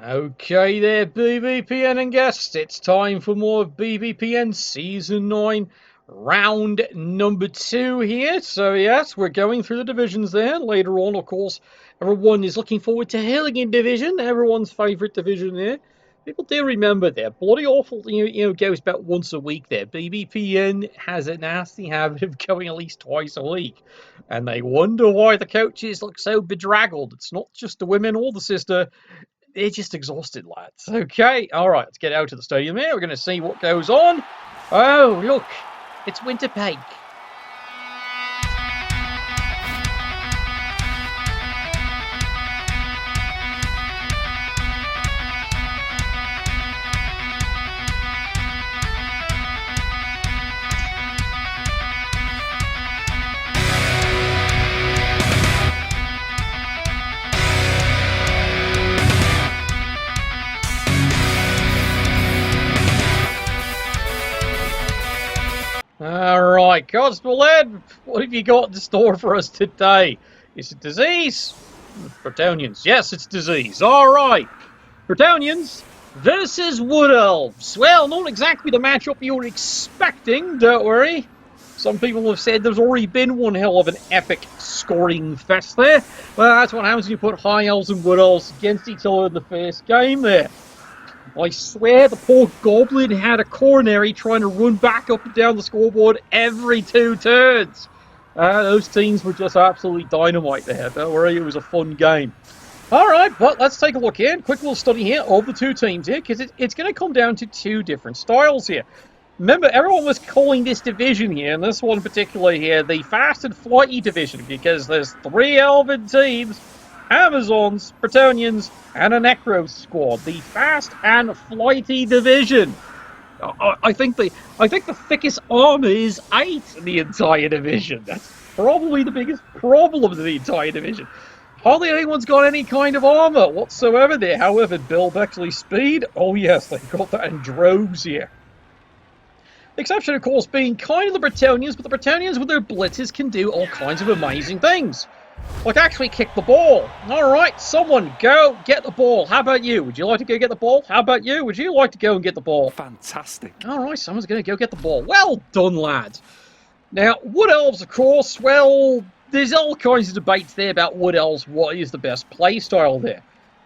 Okay there, BBPN and guests, it's time for more of BBPN Season 9, round number 2 here. So yes, we're going through the divisions there. Later on, of course, everyone is looking forward to Hilligan Division, everyone's favourite division there. People do remember there, bloody awful, goes about once a week there. BBPN has a nasty habit of going at least twice a week. And they wonder why the coaches look so bedraggled. It's not just the women or the sister. They're just exhausted, lads. Okay, all right, let's get out to the stadium here. We're going to see what goes on. Oh, look, it's Winterpeg. Alright, Constable Ed, what have you got in store for us today? Is it disease? Bretonians. Yes, it's disease. Alright. Bretonians versus Wood Elves. Well, not exactly the matchup you were expecting, don't worry. Some people have said there's already been one hell of an epic scoring fest there. Well, that's what happens when you put High Elves and Wood Elves against each other in the first game there. I swear the poor goblin had a coronary trying to run back up and down the scoreboard every 2 turns. Those teams were just absolutely dynamite there. Don't worry, it was a fun game. Alright, well, let's take a look here. Quick little study here of the 2 teams here, because it's going to come down to 2 different styles here. Remember, everyone was calling this division here, and this one in particular here, the Fast and Flighty division, because there's 3 Elven teams, Amazons, Bretonians, and a Necro squad. The Fast and Flighty division. I think the thickest armor is 8 in the entire division. That's probably the biggest problem of the entire division. Hardly anyone's got any kind of armor whatsoever there. However, Bill Bexley's speed, oh yes, they've got that in droves here. The exception, of course, being kind of the Bretonians, but the Bretonians with their blitzes can do all kinds of amazing things. Like actually kick the ball. Alright, someone go get the ball. How about you? Would you like to go get the ball? How about you? Would you like to go and get the ball? Fantastic. Alright, someone's going to go get the ball. Well done, lads. Now, Wood Elves, of course, well, there's all kinds of debates there about Wood Elves. What is the best play style there?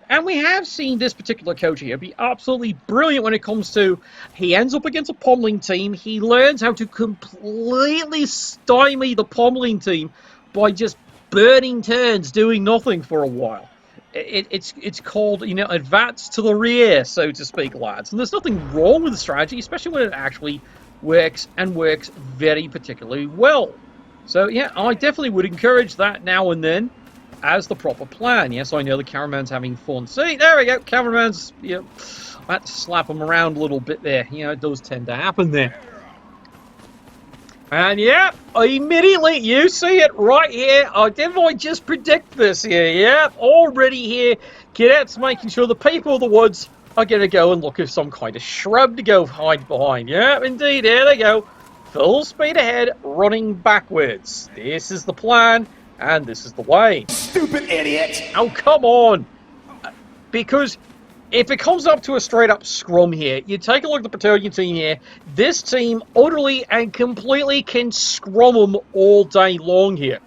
And we have seen this particular coach here be absolutely brilliant when it comes to, he ends up against a pommeling team. He learns how to completely stymie the pommeling team by just burning turns, doing nothing for a while. It's called, advance to the rear, so to speak, lads. And there's nothing wrong with the strategy, especially when it actually works, and works very particularly well. So, yeah, I definitely would encourage that now and then as the proper plan. Yes, I know the cameraman's having fun. See, there we go. Cameraman's, I had to slap him around a little bit there. It does tend to happen there. And yeah, immediately you see it right here. Didn't I just predict this here? Yeah, already here. Cadets making sure the people of the woods are going to go and look at some kind of shrub to go hide behind. Yeah, indeed, here they go. Full speed ahead, running backwards. This is the plan, and this is the way. Stupid idiot! Oh, come on! Because if it comes up to a straight-up scrum here, you take a look at the Bretonian team here. This team utterly and completely can scrum them all day long here.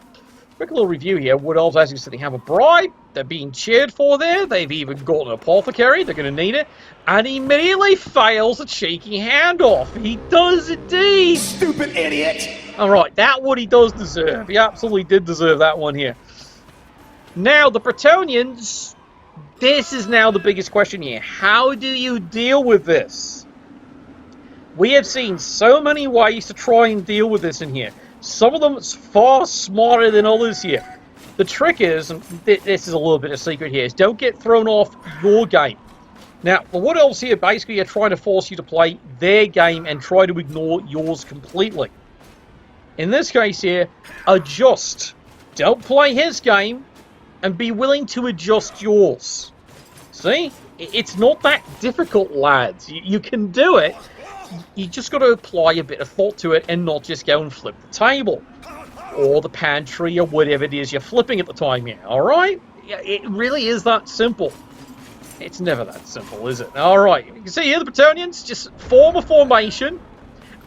Quick little review here. Wood Elves, as you said, they have a bribe. They're being cheered for there. They've even got an apothecary. They're going to need it. And he immediately fails a cheeky handoff. He does indeed. Stupid idiot. All right, that one he does deserve. He absolutely did deserve that one here. Now, the Bretonians, this is now the biggest question here. How do you deal with this? We have seen so many ways to try and deal with this in here. Some of them is far smarter than others here. The trick is, and this is a little bit of a secret here, is don't get thrown off your game. Now, the Wood Elves here basically are trying to force you to play their game and try to ignore yours completely. In this case here, adjust. Don't play his game and be willing to adjust yours. See? It's not that difficult, lads. You can do it. you just got to apply a bit of thought to it and not just go and flip the table or the pantry or whatever it is you're flipping at the time here, alright? Yeah, it really is that simple. It's never that simple, is it? Alright, you can see here the Bretonians just form a formation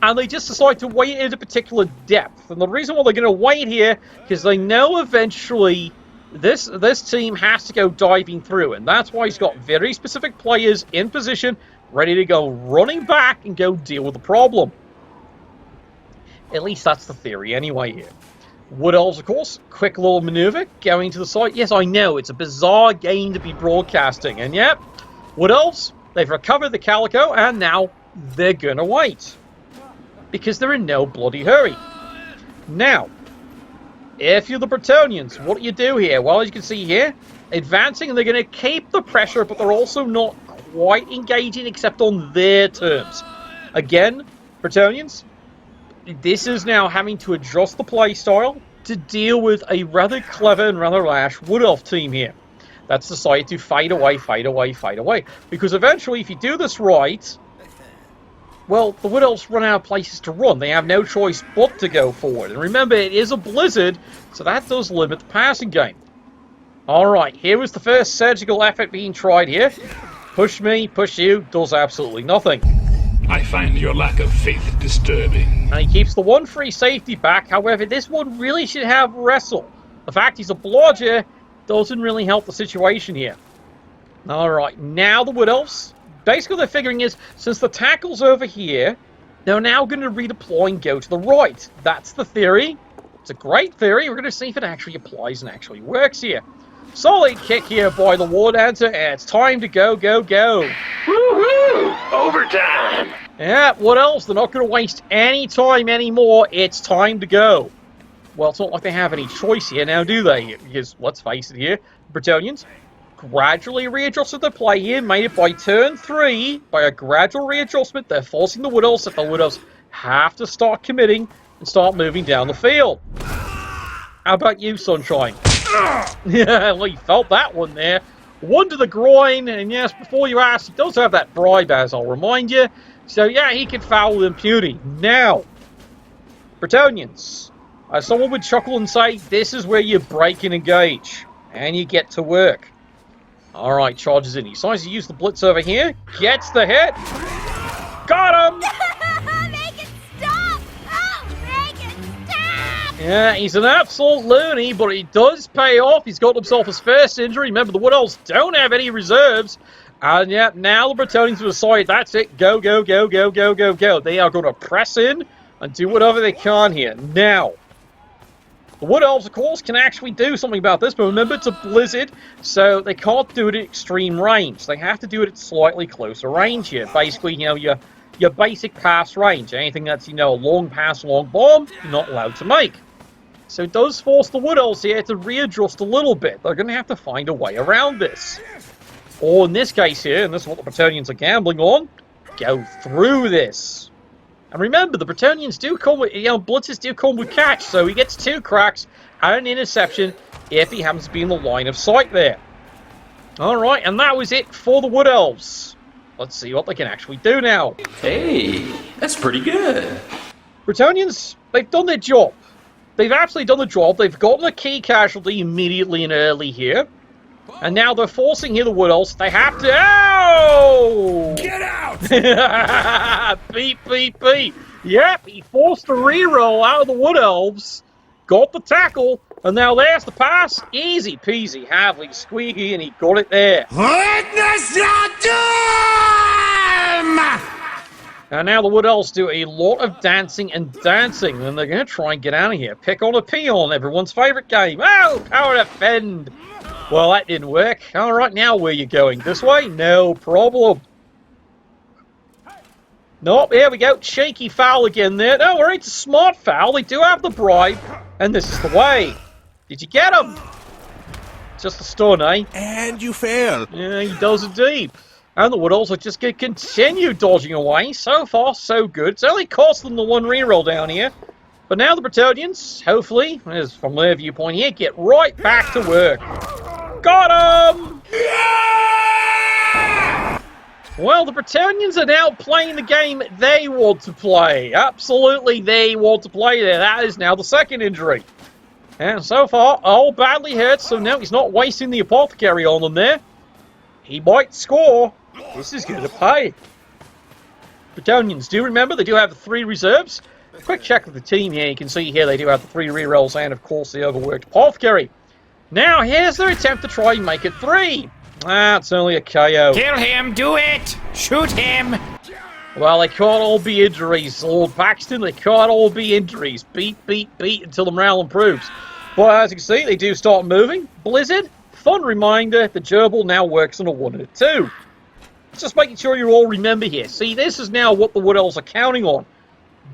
and they just decide to wait at a particular depth. And the reason why they're going to wait here, because they know eventually this team has to go diving through. And that's why he's got very specific players in position, ready to go running back and go deal with the problem. At least that's the theory anyway here. Wood Elves, of course, quick little maneuver, going to the side. Yes, I know, it's a bizarre game to be broadcasting. And yep, Wood Elves, they've recovered the Calico, and now they're going to wait. Because they're in no bloody hurry. Now, if you're the Bretonians, what do you do here? Well, as you can see here, advancing, and they're going to keep the pressure, but they're also not quite engaging except on their terms. Again, Bretonians, this is now having to adjust the play style to deal with a rather clever and rather rash Wood Elf team here. That's decided to fight away, fight away, fight away. Because eventually, if you do this right, well, the Wood Elves run out of places to run. They have no choice but to go forward. And remember, it is a blizzard, so that does limit the passing game. Alright, here was the first surgical effort being tried here. Push me, push you, does absolutely nothing. I find your lack of faith disturbing. And he keeps the one free safety back. However, this one really should have wrestle. The fact he's a blodger doesn't really help the situation here. Alright, now the Wood Elves. Basically, they're figuring is, since the tackle's over here, they're now going to redeploy and go to the right. That's the theory. It's a great theory. We're going to see if it actually applies and actually works here. Solid kick here by the Wood Elves, and it's time to go, go, go. Woohoo! Overtime! Yeah, what else? They're not going to waste any time anymore. It's time to go. Well, it's not like they have any choice here now, do they? Because, let's face it here, Bretonians gradually readjusted their play here, made it by turn 3. By a gradual readjustment, they're forcing the Wood Elves, that the Wood Elves have to start committing and start moving down the field. How about you, Sunshine? Yeah, well, you felt that one there. One to the groin, and yes, before you ask, he does have that bribe, as I'll remind you. So, yeah, he can foul with impunity. Now, Bretonians, as someone would chuckle and say, this is where you break and engage, and you get to work. Alright, charges in. He decides to use the blitz over here. Gets the hit. Got him! Make it stop! Oh, make it stop! Yeah, he's an absolute loony, but it does pay off. He's got himself his first injury. Remember, the Wood Elves don't have any reserves. And yeah, now the Bretonians will decide, that's it. Go, go, go, go, go, go, go. They are going to press in and do whatever they can here. Now, the Wood Elves, of course, can actually do something about this, but remember, it's a blizzard, so they can't do it at extreme range. They have to do it at slightly closer range here. Basically, you know, your basic pass range. Anything that's, you know, a long pass, long bomb, you're not allowed to make. So it does force the Wood Elves here to readjust a little bit. They're going to have to find a way around this. Or in this case here, and this is what the Bretonians are gambling on, go through this. And remember, the Bretonians do come with, you know, blitzes do come with catch, so he gets 2 cracks and an interception if he happens to be in the line of sight there. Alright, and that was it for the Wood Elves. Let's see what they can actually do now. Hey, that's pretty good. Bretonians, they've done their job. They've absolutely done the job. They've gotten a key casualty immediately and early here. And now they're forcing here the Wood Elves. They have to... Oh! Get out! Beep, beep, beep. Yep, he forced a reroll out of the Wood Elves. Got the tackle. And now there's the pass. Easy peasy, Havley, squeaky, and he got it there. Witness your doom! And now the Wood Elves do a lot of dancing and dancing. And they're going to try and get out of here. Pick on a peon, everyone's favourite game. Oh, power defend. Well, that didn't work. Alright, now where you going? This way? No problem. Nope, here we go. Cheeky foul again there. No, alright, it's a smart foul. They do have the bribe. And this is the way. Did you get him? Just a stun, eh? And you fail. Yeah, he does indeed. And the Wood Elves are just going to continue dodging away. So far, so good. It's only cost them the 1 reroll down here. But now the Bretonians, hopefully, as from their viewpoint here, get right back to work. Got him! Well, the Bretonians are now playing the game they want to play. Absolutely, they want to play there. That is now the second injury. And so far, all badly hurt, so now he's not wasting the apothecary on them there. He might score. This is going to pay. Bretonians, do remember, they do have the 3 reserves. Quick check of the team here. You can see here they do have the 3 rerolls and, of course, the overworked apothecary. Now, here's their attempt to try and make it 3. That's only a KO. Kill him, do it! Shoot him! Well, they can't all be injuries, Lord Paxton. They can't all be injuries. Beat until the morale improves. But as you can see, they do start moving. Blizzard, fun reminder, the gerbil now works on a 1 and a 2. Just making sure you all remember here. See, this is now what the Wood Elves are counting on.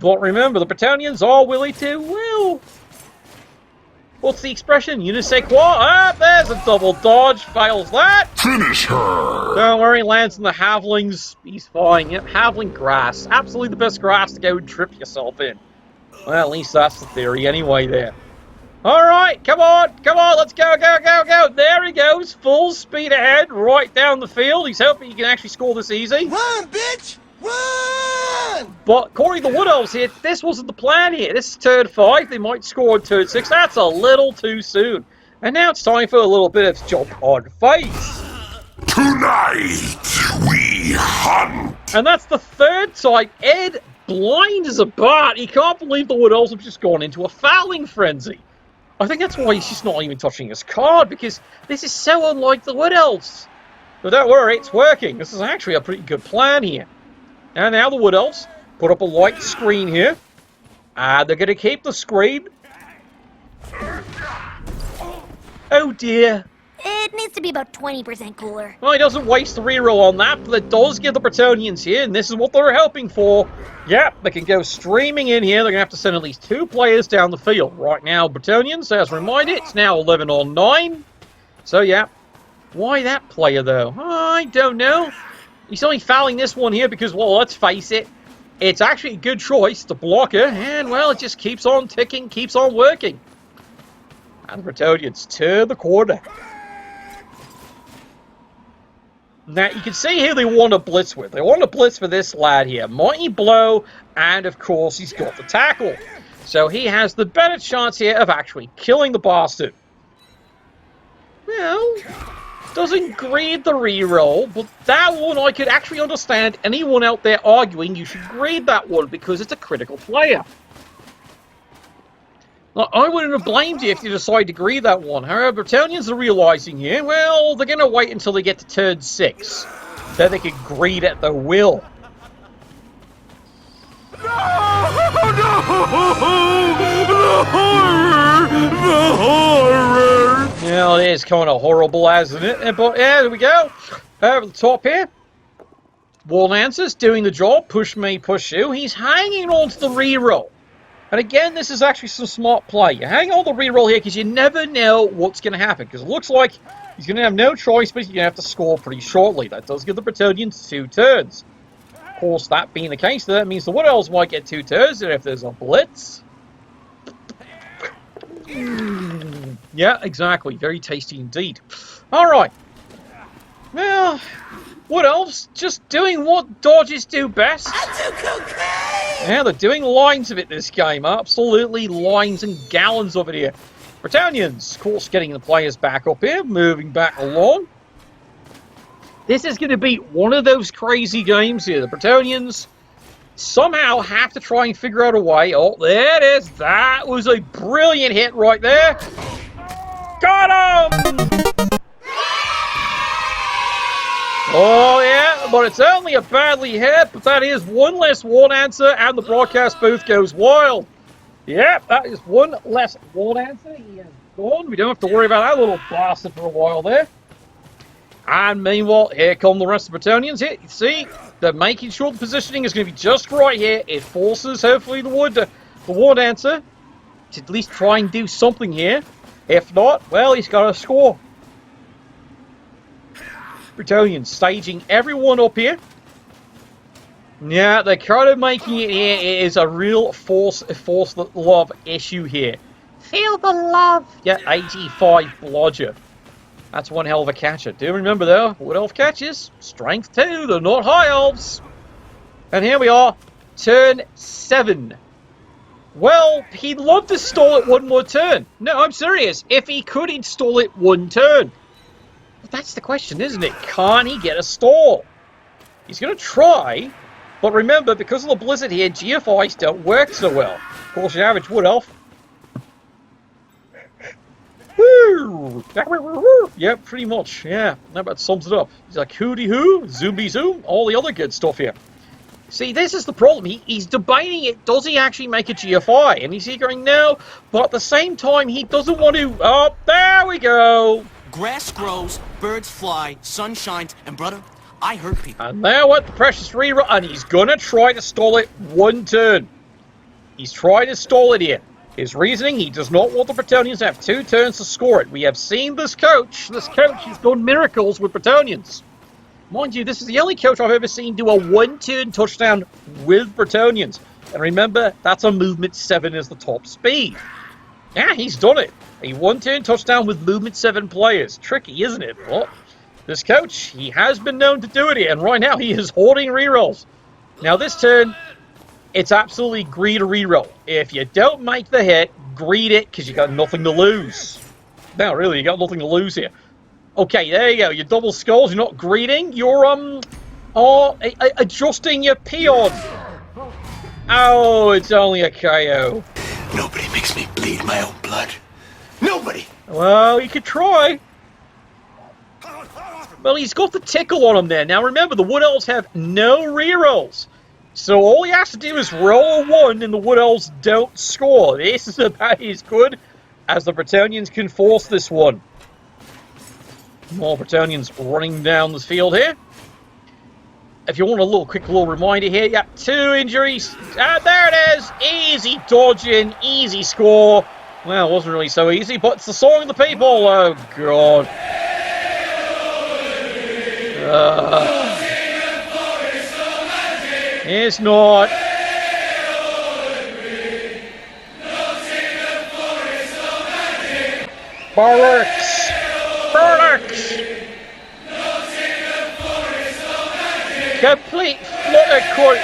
But remember, the Bretonians are willing to, well... What's the expression? Uniseque quoi? Ah, there's a double dodge. Fails that. Finish her! Don't worry, lands in the halflings. He's fine. Yep, halfling grass. Absolutely the best grass to go and trip yourself in. Well, at least that's the theory anyway there. Alright, come on, let's go. There he goes, full speed ahead, right down the field. He's hoping he can actually score this easy. Run, bitch! Run! But according to the Wood Elves here, this wasn't the plan here. This is turn 5. They might score in turn 6. That's a little too soon. And now it's time for a little bit of jump on face. Tonight, we hunt! And that's the 3rd time. Ed, blind as a bat. He can't believe the Wood Elves have just gone into a fouling frenzy. I think that's why he's just not even touching his card, because this is so unlike the Wood Elves. But don't worry, it's working. This is actually a pretty good plan here. And now the Wood Elves put up a light screen here. And they're going to keep the screen. Oh dear. It needs to be about 20% cooler. Well, he doesn't waste the reroll on that, but it does give the Bretonians here, and this is what they're hoping for. Yep, they can go streaming in here. They're going to have to send at least 2 players down the field. Right now, Bretonians, as a reminder, it's now 11 on 9. So, yeah. Why that player, though? I don't know. He's only fouling this one here because, well, let's face it, it's actually a good choice to block her, and, well, it just keeps on ticking, keeps on working. And the Bretonians turn the corner. Now, you can see who they want to blitz with. They want to blitz for this lad here. Mighty Blow, and, of course, he's got the tackle. So he has the better chance here of actually killing the bastard. Well, doesn't grade the reroll, but that one I could actually understand anyone out there arguing you should grade that one because it's a critical player. Now, I wouldn't have blamed you if you decided to grade that one. However, Bretonians are realizing here, well, they're going to wait until they get to turn 6. Then they can grade at their will. No! The horror! The horror! Yeah, it is kind of horrible, isn't it? But yeah, there we go. Over the top here. Wall Answers doing the job. Push me, push you. He's hanging on to the reroll. And again, this is actually some smart play. You hang on the reroll here because you never know what's going to happen. Because it looks like he's going to have no choice, but he's going to have to score pretty shortly. That does give the Bretonians 2 turns. Of course, that being the case, that means the Wood Elves might get 2 turns if there's a blitz. Yeah, exactly. Very tasty indeed. Alright. Well, Wood Elves just doing what dodges do best. Yeah, they're doing lines of it this game. Absolutely lines and gallons of it here. Bretonians, of course, getting the players back up here, moving back along. This is going to be one of those crazy games here. The Bretonians somehow have to try and figure out a way. Oh, there it is. That was a brilliant hit right there. Got him! Oh, yeah, but it's only a badly hit, but that is one less one answer, and the broadcast booth goes wild. Yep, that is one less one answer. He is gone. We don't have to worry about that little bastard for a while there. And meanwhile, here come the rest of the Bretonians here. You see, they're making sure the positioning is going to be just right here. It forces, hopefully, the Wood answer to at least try and do something here. If not, well, he's got to score. Bretonians staging everyone up here. Yeah, they're kind of making it here. It is a real force love issue here. Feel the love. Yeah, 85 blodger. That's one hell of a catcher. Do remember, though, Wood Elf catches, strength 2, they're not high elves. And here we are, turn 7. Well, he'd love to stall it one more turn. No, I'm serious. If he could, he'd stall it one turn. But that's the question, isn't it? Can he get a stall? He's going to try, but remember, because of the blizzard here, GFIs don't work so well. Of course, your average Wood Elf. Yeah, pretty much. Yeah, that about sums it up. He's like hooty hoo, zoomby zoom, all the other good stuff here. See, this is the problem. He's debating it. Does he actually make a GFI? And he's here going, no. But at the same time, he doesn't want to. Oh, there we go. Grass grows, birds fly, sun shines, and brother, I hurt people. And now what? The precious reroll. And he's going to try to stall it one turn. He's trying to stall it here. His reasoning, he does not want the Bretonians to have 2 turns to score it. We have seen this coach. This coach has done miracles with Bretonians. Mind you, this is the only coach I've ever seen do a 1-turn touchdown with Bretonians. And remember, that's a movement 7 as the top speed. Yeah, he's done it. A 1-turn touchdown with movement 7 players. Tricky, isn't it? But this coach, he has been known to do it here. And right now, he is hoarding rerolls. Now, this turn, it's absolutely greed a reroll. If you don't make the hit, greed it, because you got nothing to lose. No, really, you got nothing to lose here. Okay, there you go. Your double skulls. You're not greeting. You're adjusting your peon. Oh, it's only a KO. Nobody makes me bleed my own blood. Nobody. Well, you could try. Well, he's got the tickle on him there. Now, remember, the Wood Elves have no rerolls. So all he has to do is roll a 1 and the Wood Elves don't score. This is about as good as the Bretonians can force this one. More Bretonians running down the field here. If you want a quick little reminder here, yeah, 2 injuries. And there it is. Easy dodging, easy score. Well, it wasn't really so easy, but it's the song of the people. Oh, God. It's not. Bollocks. Complete flutter court.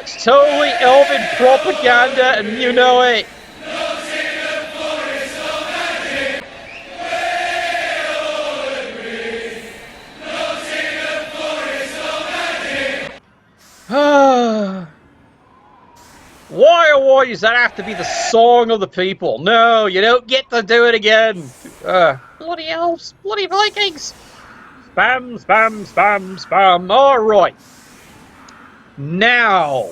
It's totally elven propaganda, and you know it. Why does that have to be the song of the people? No, you don't get to do it again. Bloody elves, bloody Vikings. Spam, spam, spam, spam. All right. Now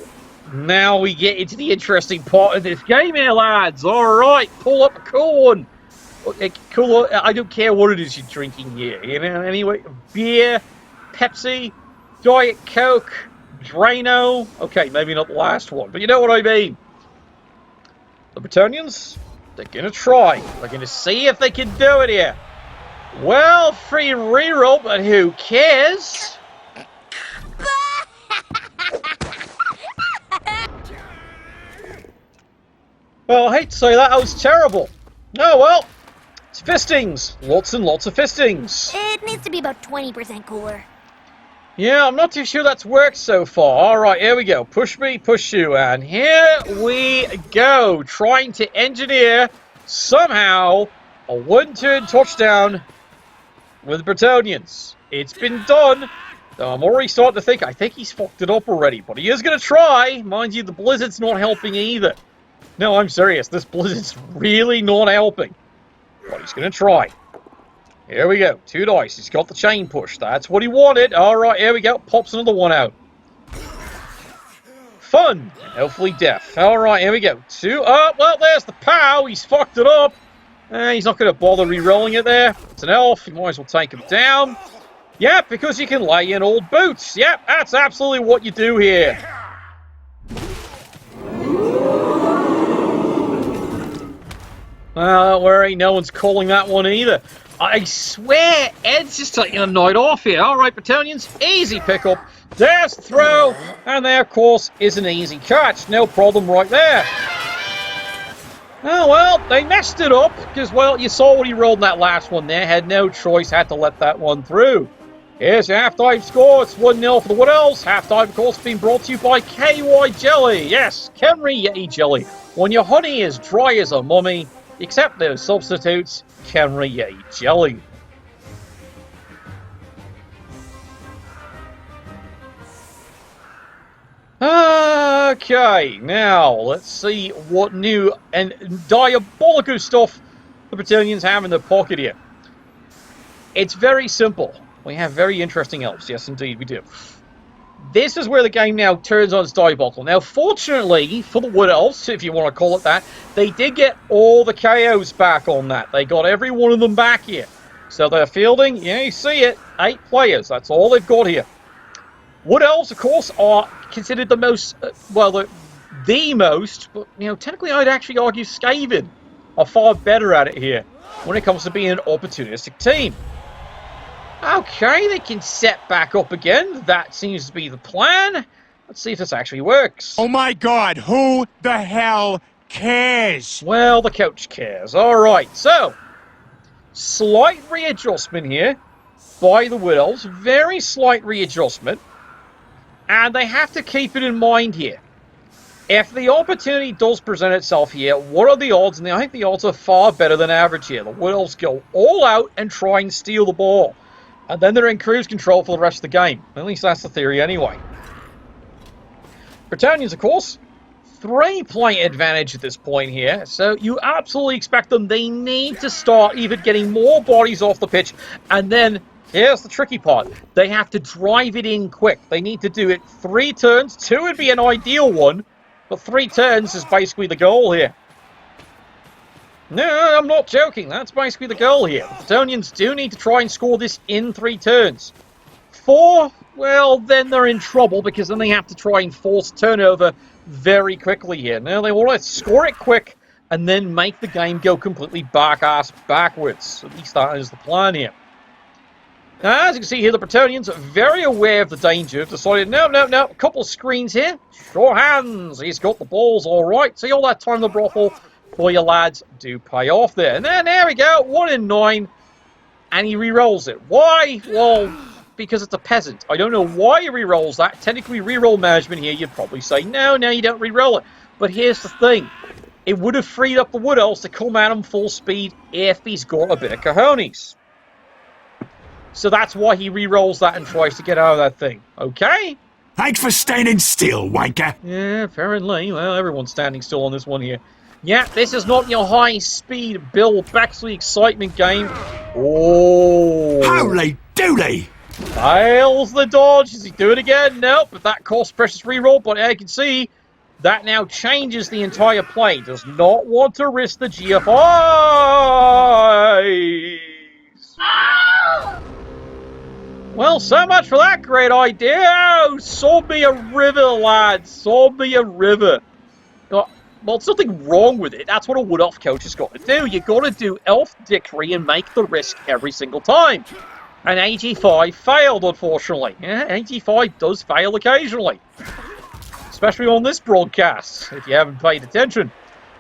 we get into the interesting part of this game here, lads. All right, pull up a cool one. Cool. I don't care what it is you're drinking here. You know, anyway, beer, Pepsi, Diet Coke, Drano. Okay, maybe not the last one, but you know what I mean. The Bretonians, they're going to try. They're going to see if they can do it here. Well, free reroll, but who cares? Well, I hate to say that was terrible. Oh, well, it's fistings. Lots and lots of fistings. It needs to be about 20% cooler. Yeah, I'm not too sure that's worked so far. All right, here we go. Push me, push you. And here we go. Trying to engineer, somehow, a 1-turn touchdown with Bretonians. It's been done. I'm already starting to think, I think he's fucked it up already. But he is going to try. Mind you, the blizzard's not helping either. No, I'm serious. This blizzard's really not helping. But he's going to try. Here we go. 2 dice. He's got the chain push. That's what he wanted. All right, here we go. Pops another one out. Fun. And hopefully death. All right, here we go. 2. Oh, well, there's the pow. He's fucked it up. He's not going to bother re-rolling it there. It's an elf. You might as well take him down. Yep, because you can lay in old boots. Yep, that's absolutely what you do here. Well, don't worry. No one's calling that one either. I swear, Ed's just taking a night off here. All right, Bretonians, easy pickup. There's the throw, and there, of course, is an easy catch. No problem right there. Oh, well, they messed it up, because, well, you saw what he rolled in that last one there. Had no choice, had to let that one through. Here's your halftime score. It's 1-0 for the Wood Elves. Halftime, of course, being brought to you by KY Jelly. Yes, Kenry Yeti Jelly. When your honey is dry as a mummy, accept those substitutes. Kenry Yeti Jelly. Okay, now let's see what new and diabolical stuff the Bretonians have in their pocket here. It's very simple. We have very interesting elves. Yes, indeed, we do. This is where the game now turns on its diabolical. Now, fortunately for the Wood Elves, if you want to call it that, they did get all the KOs back on that. They got every one of them back here. So they're fielding, yeah, you see it, 8 players. That's all they've got here. Wood Elves, of course, are considered the most, the most, but, you know, technically I'd actually argue Skaven are far better at it here when it comes to being an opportunistic team. Okay, they can set back up again. That seems to be the plan. Let's see if this actually works. Oh my god, who the hell cares? Well, the coach cares. Alright, so, slight readjustment here by the Wood Elves. Very slight readjustment. And they have to keep it in mind here. If the opportunity does present itself here, what are the odds? And I think the odds are far better than average here. The Wood Elves go all out and try and steal the ball. And then they're in cruise control for the rest of the game. At least that's the theory anyway. Bretonians, of course, 3-player advantage at this point here. So you absolutely expect them. They need to start even getting more bodies off the pitch. And then, here's the tricky part. They have to drive it in quick. They need to do it 3 turns. 2 would be an ideal one. But 3 turns is basically the goal here. No, I'm not joking. That's basically the goal here. The Bretonians do need to try and score this in 3 turns. 4, well, then they're in trouble because then they have to try and force turnover very quickly here. Now, they want to score it quick and then make the game go completely back-ass backwards. At least that is the plan here. Now, as you can see here, the Bretonians are very aware of the danger. Have decided, no. A couple of screens here. Sure hands. He's got the balls all right. See, all that time in the brothel for your lads do pay off there. And then, there we go. 1 in 9. And he re-rolls it. Why? Well, because it's a peasant. I don't know why he re-rolls that. Technically, re-roll management here, you'd probably say, no, you don't re-roll it. But here's the thing. It would have freed up the Wood Elves to come at him full speed if he's got a bit of cojones. So that's why he re-rolls that and tries to get out of that thing. Okay? Thanks for standing still, wanker. Yeah, apparently. Well, everyone's standing still on this one here. Yeah, this is not your high-speed Bill Bexley excitement game. Oh. Holy dooly! Fails the dodge. Does he do it again? Nope, but that cost precious reroll. But as you can see, that now changes the entire play. Does not want to risk the GFIs. Well, so much for that great idea. Oh, saw me a river, lads. Saw me a river. Well, there's nothing wrong with it. That's what a Wood Elf coach has got to do. You've got to do elf dickery and make the risk every single time. And AG5 failed, unfortunately. Yeah, AG5 does fail occasionally. Especially on this broadcast, if you haven't paid attention.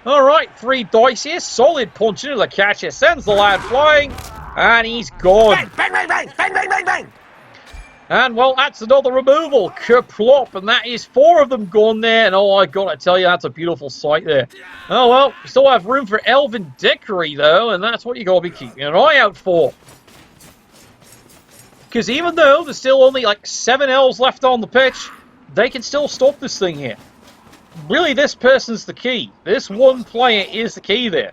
Alright, 3 dice here. Solid punch into the catcher. Sends the lad flying. And he's gone. Bang, bang, bang, bang, bang, bang, bang. And, well, that's another removal. Kerplop. And that is 4 of them gone there. And, oh, I've got to tell you, that's a beautiful sight there. Oh, well, you still have room for Elven Dickery, though. And that's what you got to be keeping an eye out for. Because even though there's still only, like, 7 elves left on the pitch, they can still stop this thing here. Really, this person's the key. This one player is the key there.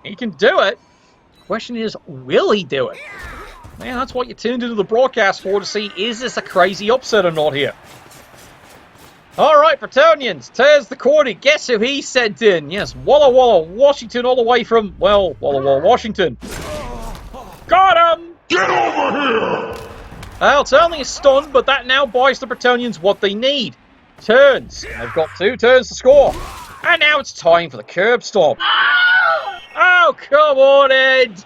He can do it. The question is, will he do it? Man, that's what you tuned into the broadcast for, to see, is this a crazy upset or not here? Alright, Bretonians, tears the corner. Guess who he sent in? Yes, Walla Walla Washington, all the way from, well, Walla Walla Washington. Got him! Get over here! Well, it's only a stun, but that now buys the Bretonians what they need. Turns. They've got 2 turns to score. And now it's time for the curb stomp. Oh, come on, Ed!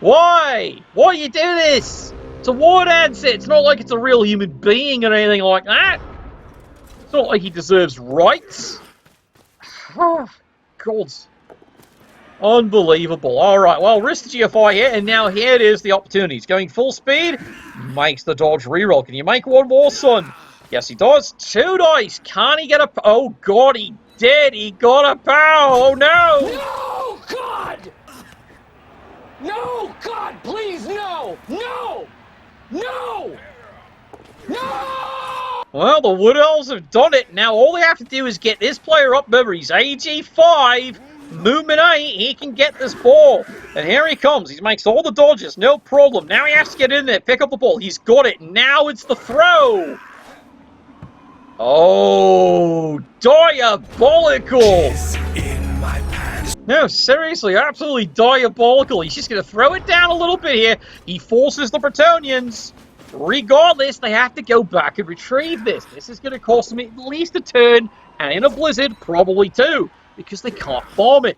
Why? Why do you do this? It's a war answer. It's not like it's a real human being or anything like that. It's not like he deserves rights. Oh, God. Unbelievable. All right, well, risk the GFI here, and now here it is, the opportunity. He's going full speed, makes the dodge reroll. Can you make one more, son? Yes, he does. 2 dice. Can he get a... Oh, God, he did. He got a pow. Oh, no. No, God! No, God, please, no! No! No! No! Well, the Wood Elves have done it. Now, all they have to do is get this player up. Remember, he's AG 5. Movement 8, he can get this ball. And here he comes. He makes all the dodges, no problem. Now he has to get in there, pick up the ball. He's got it. Now it's the throw. Oh, diabolical. No, seriously, absolutely diabolical. He's just going to throw it down a little bit here. He forces the Bretonians. Regardless, they have to go back and retrieve this. This is going to cost them at least a turn, and in a blizzard, probably 2. Because they can't farm it.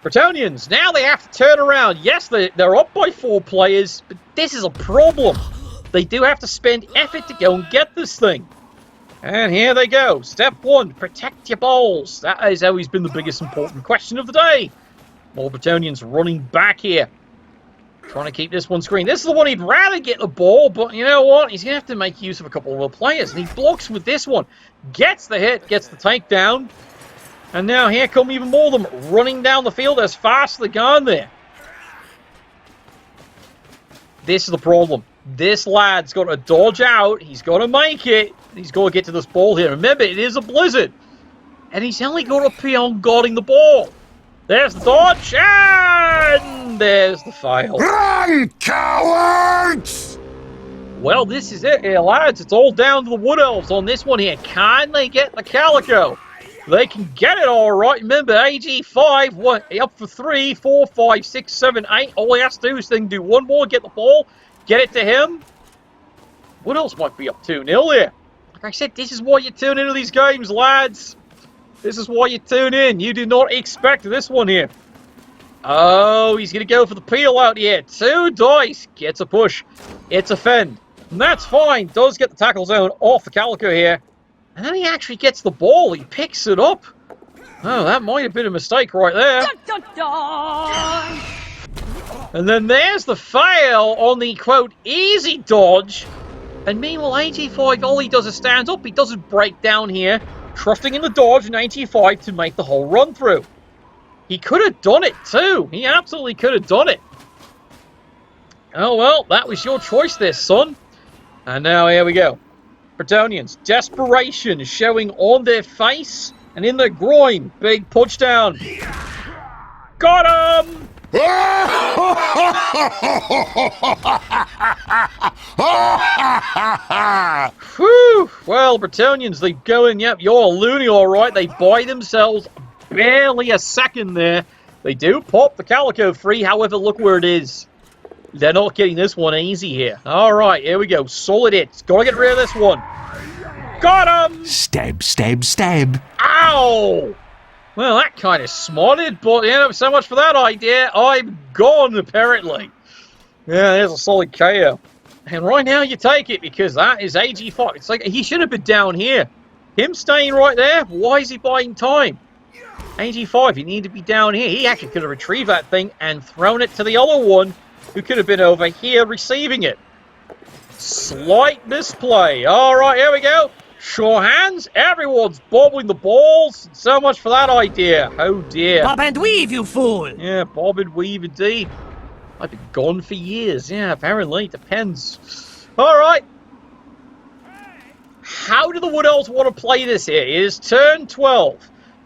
Bretonians, now they have to turn around. Yes, they're up by 4 players, but this is a problem. They do have to spend effort to go and get this thing. And here they go. Step 1, protect your balls. That has always been the biggest important question of the day. More Bretonians running back here. Trying to keep this one screen. This is the one he'd rather get the ball, but you know what? He's going to have to make use of a couple of other players. And he blocks with this one. Gets the hit, gets the takedown. And now here come even more of them running down the field as fast as they can there. This is the problem. This lad's got to dodge out. He's got to make it. He's got to get to this ball here. Remember, it is a blizzard. And he's only got to be on guarding the ball. There's the dodge, and there's the fail. Run, cowards! Well, this is it here, lads. It's all down to the Wood Elves on this one here. Can they get the Calico? They can get it all right. Remember, AG5, up for 3, 4, 5, 6, 7, 8. All he has to do is then do one more, get the ball, get it to him. Wood Elves might be up 2-0 here. Like I said, this is why you tune into these games, lads. This is why you tune in. You do not expect this one here. Oh, he's going to go for the peel out here. 2 dice. Gets a push. It's a fend. And that's fine. Does get the tackle zone off the Calico here. And then he actually gets the ball. He picks it up. Oh, that might have been a mistake right there. Dun, dun, dun. And then there's the fail on the, quote, easy dodge. And meanwhile, AG5, all he does is stands up. He doesn't break down here. Trusting in the dodge in AG5 to make the whole run through. He could have done it too. He absolutely could have done it. Oh well, that was your choice there, son. And now here we go. Bretonians, desperation showing on their face and in their groin. Big punch down. Got him! Whew. Well, Bretonians, they go in. Yep, you're loony, all right. They buy themselves barely a second there. They do pop the Calico free. However, look where it is. They're not getting this one easy here. All right, here we go. Solid hits. Gotta get rid of this one. Got him! Stab, stab, stab. Ow! Well, that kind of smarted, but you know, so much for that idea. I'm gone, apparently. Yeah, there's a solid KO. And right now you take it because that is AG5. It's like he should have been down here. Him staying right there, why is he buying time? AG5, he needed to be down here. He actually could have retrieved that thing and thrown it to the other one who could have been over here receiving it. Slight misplay. All right, here we go. Sure hands. Everyone's bobbling the balls. So much for that idea. Oh dear. Bob and weave, you fool! Yeah, bob and weave indeed. I've been gone for years. Yeah, apparently. Depends. All right. How do the Wood Elves want to play this here? It is turn 12.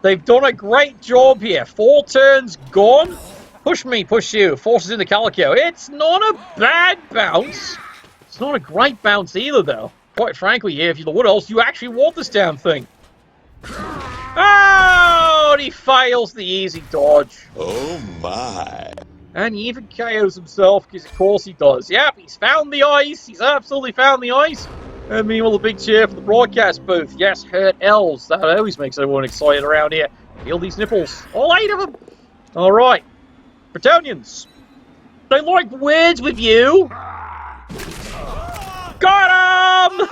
They've done a great job here. 4 turns gone. Push me, push you. Forces into Calico. It's not a bad bounce. It's not a great bounce either, though. Quite frankly, here, if you're the Wood Elves, you actually want this damn thing. Oh, and he fails the easy dodge. Oh my. And he even KOs himself, because of course he does. Yep, he's found the ice. He's absolutely found the ice. And meanwhile, a big cheer for the broadcast booth. Yes, hurt elves. That always makes everyone excited around here. Feel these nipples. All 8 of them. All right. Bretonians. They like words with you. Got him!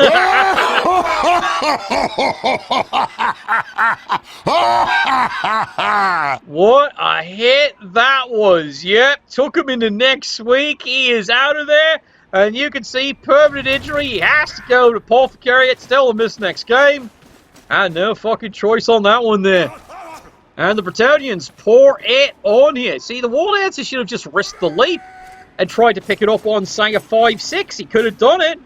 What a hit that was. Yep, took him into next week. He is out of there. And you can see permanent injury. He has to go to Apothecary. It's still a miss next game. And no fucking choice on that one there. And the Bretonians pour it on here. See, the War Dancer should have just risked the leap and tried to pick it up on, say, a 5-6. He could have done it.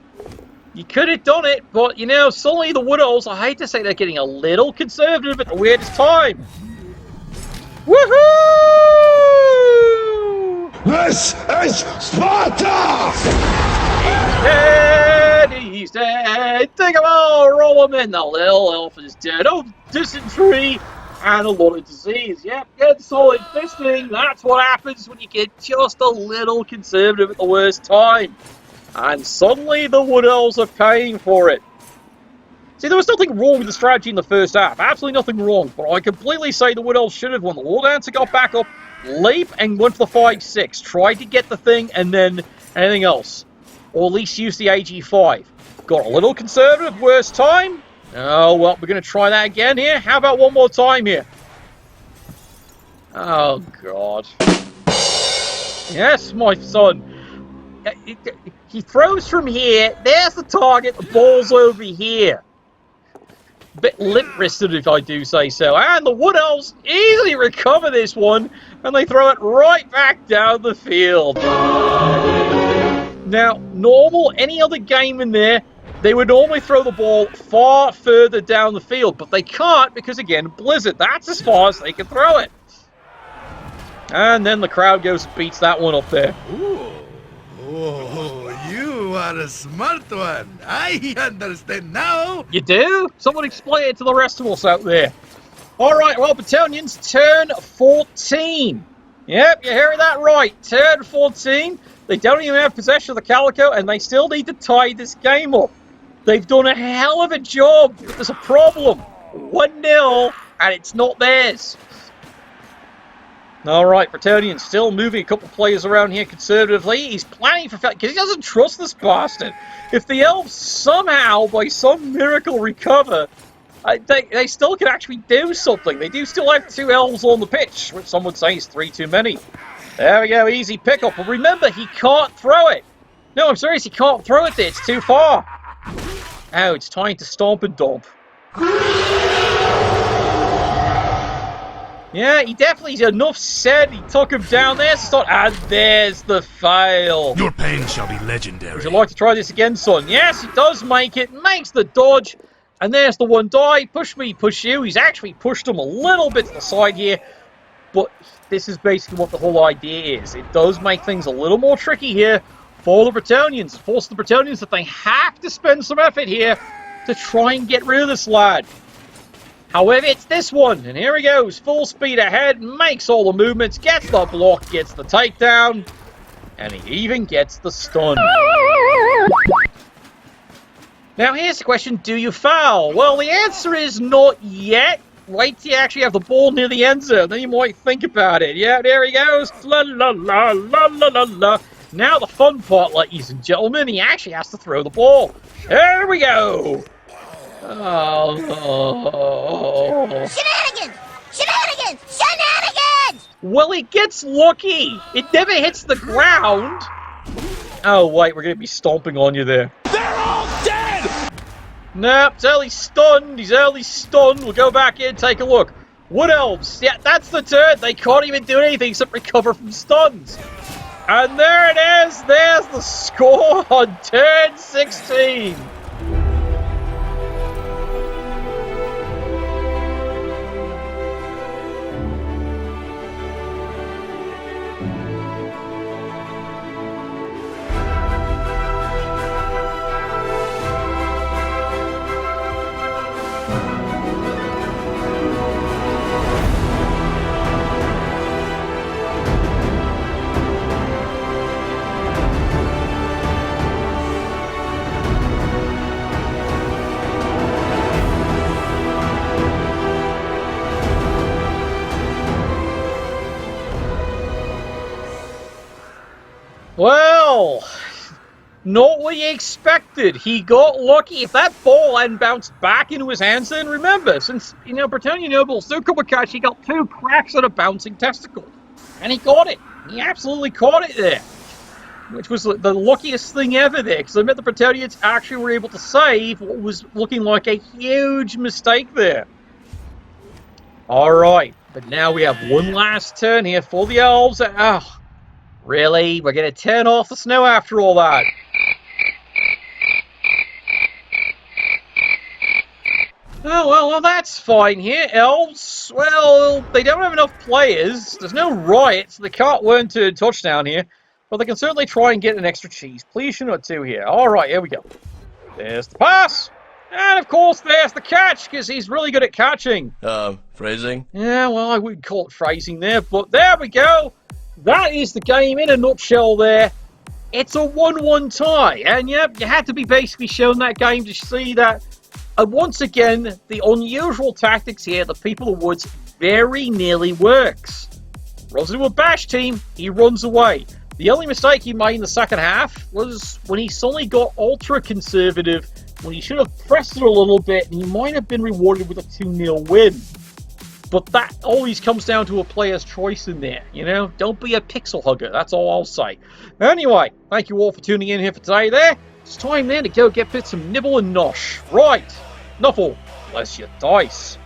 You could have done it, but, you know, suddenly the Wood Elves, I hate to say, they're getting a little conservative at the weirdest time. Woohoo! This is Sparta! He's dead. Take him all, roll him in. The little elf is dead. Oh, dysentery and a lot of disease. Yep, good solid fisting. That's what happens when you get just a little conservative at the worst time. And suddenly the Wood Elves are paying for it. See, there was nothing wrong with the strategy in the first half. Absolutely nothing wrong. But I completely say the Wood Elves should have won. The War Dancer got back up, leap, and went for the 5-6. Tried to get the thing, and then anything else. Or at least use the AG5. Got a little conservative, worst time. Oh, well, we're going to try that again here. How about one more time here? Oh, God. Yes, my son. He throws from here. There's the target. The ball's over here. A bit lip-wristed, if I do say so. And the Wood Elves easily recover this one. And they throw it right back down the field. Now, any other game in there, they would normally throw the ball far further down the field. But they can't because, again, Blizzard. That's as far as they can throw it. And then the crowd goes and beats that one up there. Ooh. Oh, you are a smart one. I understand now. You do? Someone explain it to the rest of us out there. All right, well, Bretonians, turn 14. Yep, you're hearing that right. Turn 14. They don't even have possession of the Calico, and they still need to tie this game up. They've done a hell of a job, but there's a problem. 1-0, and it's not theirs. All right, Bretonians still moving a couple players around here conservatively. He's planning for... because he doesn't trust this bastard. If the Elves somehow, by some miracle, recover, they still can actually do something. They do still have 2 Elves on the pitch, which some would say is 3 too many. There we go, easy pickup. But remember, he can't throw it. No, I'm serious, he can't throw it there. It's too far. Oh, it's time to stomp and dump. Yeah, he definitely, enough said. He took him down there. And there's the fail. Your pain shall be legendary. Would you like to try this again, son? Yes, he does make it. Makes the dodge. And there's the one die. Push me, push you. He's actually pushed him a little bit to the side here. But this is basically what the whole idea is. It does make things a little more tricky here for the Bretonians. It forces the Bretonians that they have to spend some effort here to try and get rid of this lad. However, it's this one, and here he goes, full speed ahead, makes all the movements, gets the block, gets the takedown, and he even gets the stun. Now, here's the question, do you foul? Well, the answer is not yet. Wait till you actually have the ball near the end zone, then you might think about it. Yeah, there he goes, la la la la la la la. Now the fun part, ladies and gentlemen, he actually has to throw the ball. There we go. Oh. Shenanigans! Shenanigans! Shenanigans! Well, it gets lucky. It never hits the ground. Oh, wait, we're going to be stomping on you there. They're all dead! Nope, it's early stunned. He's early stunned. We'll go back in and take a look. Wood Elves. Yeah, that's the turn. They can't even do anything except recover from stuns. And there it is. There's the score on turn 16. Well, Not what he expected. He got lucky. If that ball hadn't bounced back into his hands, then remember, since, Bretonnian Nobles do come with catch, he got 2 cracks at a bouncing testicle. And he got it. He absolutely caught it there. Which was the luckiest thing ever there, because I meant the Bretonnians actually were able to save what was looking like a huge mistake there. Alright, but now we have one last turn here for the Elves. Oh, really? We're going to turn off the snow after all that? Oh, well, that's fine here. Elves, well, they don't have enough players. There's no riot, so they can't learn to touchdown here. But they can certainly try and get an extra cheese. Please, not 2 here. Alright, here we go. There's the pass. And, of course, there's the catch, because he's really good at catching. Phrasing? Yeah, well, I wouldn't call it phrasing there, but there we go. That is the game in a nutshell there. It's a 1-1 tie. And, yep, you had to be basically shown that game to see that, once again, the unusual tactics here, the People of Woods, very nearly works. Runs into a bash team, he runs away. The only mistake he made in the second half was when he suddenly got ultra-conservative, when he should have pressed it a little bit, and he might have been rewarded with a 2-0 win. But that always comes down to a player's choice in there, Don't be a pixel hugger, that's all I'll say. Anyway, thank you all for tuning in here for today there. It's time then to go get some nibble and nosh. Right, Nuffle, bless your dice.